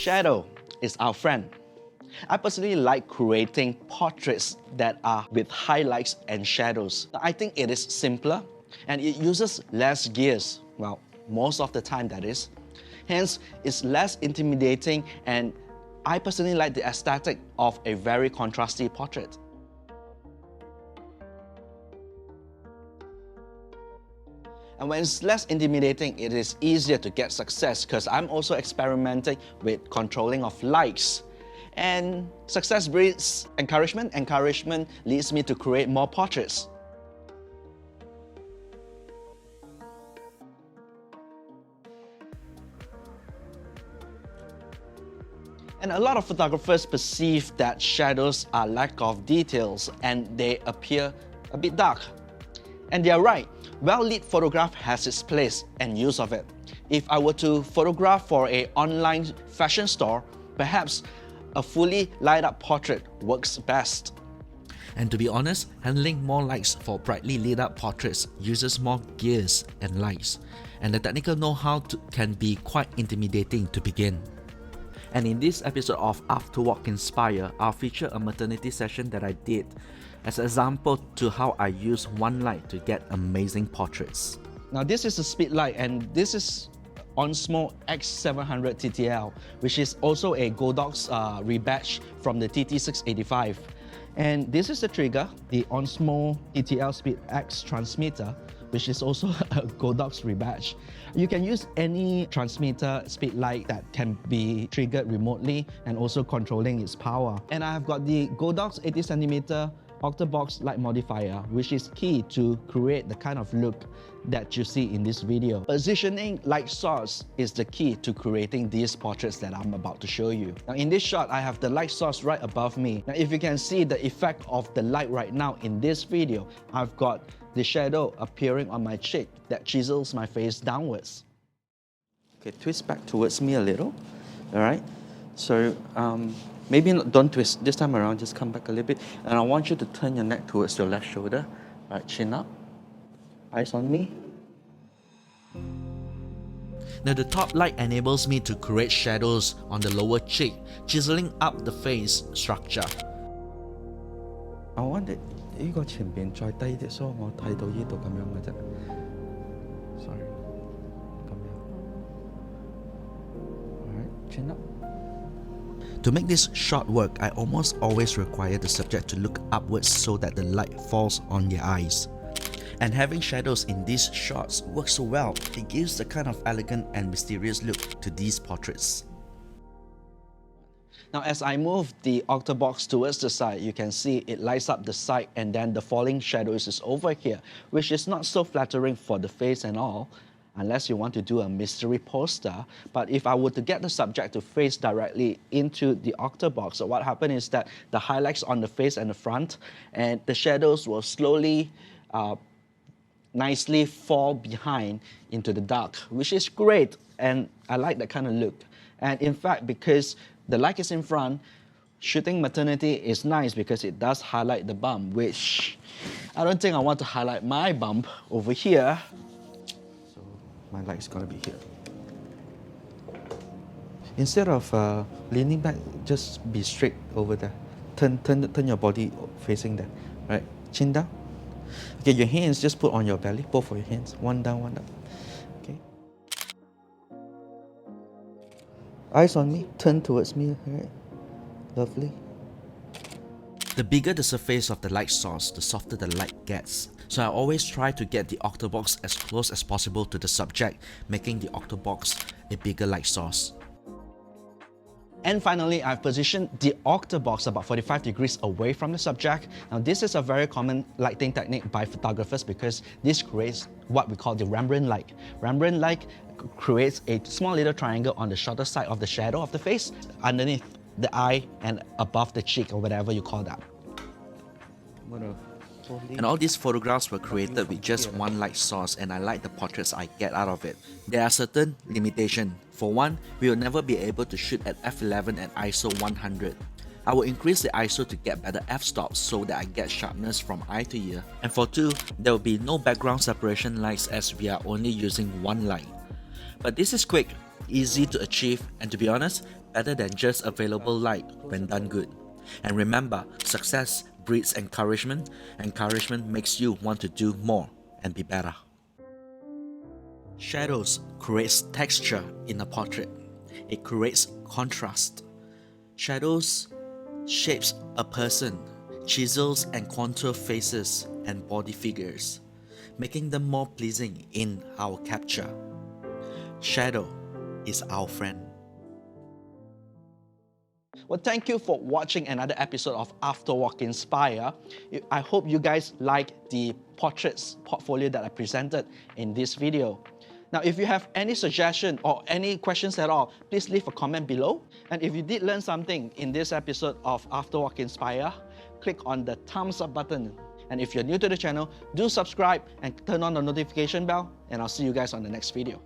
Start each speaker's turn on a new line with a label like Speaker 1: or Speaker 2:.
Speaker 1: Shadow is our friend. I personally like creating portraits that are with highlights and shadows. I think it is simpler and it uses less gears. Well, most of the time that is. Hence, it's less intimidating and I personally like the aesthetic of a very contrasty portrait. And when it's less intimidating, it is easier to get success because I'm also experimenting with controlling of lights. And success breeds encouragement. Encouragement leads me to create more portraits. And a lot of photographers perceive that shadows are lack of details and they appear a bit dark. And they are right. Well-lit photograph has its place and use of it. If I were to photograph for an online fashion store, perhaps a fully light up portrait works best.
Speaker 2: And to be honest, handling more lights for brightly lit up portraits uses more gears and lights, and the technical know-how can be quite intimidating to begin. And in this episode of Afterwalk Inspire, I'll feature a maternity session that I did as an example to how I use one light to get amazing portraits.
Speaker 1: Now this is a Speedlight and this is Osmo X700 TTL, which is also a Godox rebadge from the TT685. And this is the trigger, the Osmo TTL Speed X transmitter, which is also a Godox rebadge. You can use any transmitter Speedlight that can be triggered remotely and also controlling its power. And I've got the Godox 80cm octabox light modifier, which is key to create the kind of look that you see in this video. Positioning light source is the key to creating these portraits that I'm about to show you. Now in this shot, I have the light source right above me. Now if you can see the effect of the light right now in this video, I've got the shadow appearing on my cheek that chisels my face downwards. Okay, twist back towards me a little, all right? So maybe don't twist this time around, just come back a little bit. And I want you to turn your neck towards your left shoulder. Right, chin up, eyes on me.
Speaker 2: Now the top light enables me to create shadows on the lower cheek, chiseling up the face structure.
Speaker 1: I want it 呢個前邊再低啲，所以我睇到呢度咁樣嘅啫。Sorry， 咁樣。Alright, chin up.
Speaker 2: To make this shot work, I almost always require the subject to look upwards so that the light falls on their eyes. And having shadows in these shots works so well, it gives the kind of elegant and mysterious look to these portraits. Now as I move the octabox towards the side, you can see it lights up the side and then the falling shadows is over here, which is not so flattering for the face and all, unless you want to do a mystery poster. But if I were to get the subject to face directly into the octabox, so what happened is that the highlights on the face and the front and the shadows will slowly nicely fall behind into the dark, which is great, and I like that kind of look. And in fact, because the light is in front, shooting maternity is nice because it does highlight the bump, which I don't think I want to highlight my bump over here. So my light is gonna be here. Instead of leaning back, just be straight over there. Turn your body facing there. Right, chin down. Okay, your hands just put on your belly, both of your hands, one down, one up. Okay. Eyes on me, turn towards me, right? Lovely. The bigger the surface of the light source, the softer the light gets. So I always try to get the octabox as close as possible to the subject, making the octabox a bigger light source. And finally, I've positioned the octabox about 45 degrees away from the subject. Now this is a very common lighting technique by photographers because this creates what we call the Rembrandt light. Rembrandt light creates a small little triangle on the shorter side of the shadow of the face, underneath the eye and above the cheek or whatever you call that. And all these photographs were created with just one light source, and I like the portraits I get out of it. There are certain limitations. For one, we will never be able to shoot at f11 and ISO 100. I will increase the ISO to get better f-stops so that I get sharpness from eye to ear. And for two, there will be no background separation lights as we are only using one light. But this is quick, easy to achieve, and to be honest, better than just available light when done good. And remember, success breeds encouragement. Encouragement makes you want to do more and be better. Shadows creates texture in a portrait. It creates contrast. Shadows shapes a person, chisels and contour faces and body figures, making them more pleasing in our capture. Shadow is our friend.
Speaker 1: Well, thank you for watching another episode of Afterwalk Inspire. I hope you guys like the portraits portfolio that I presented in this video. Now, if you have any suggestion or any questions at all, please leave a comment below. And if you did learn something in this episode of Afterwalk Inspire, click on the thumbs up button. And if you're new to the channel, do subscribe and turn on the notification bell, and I'll see you guys on the next video.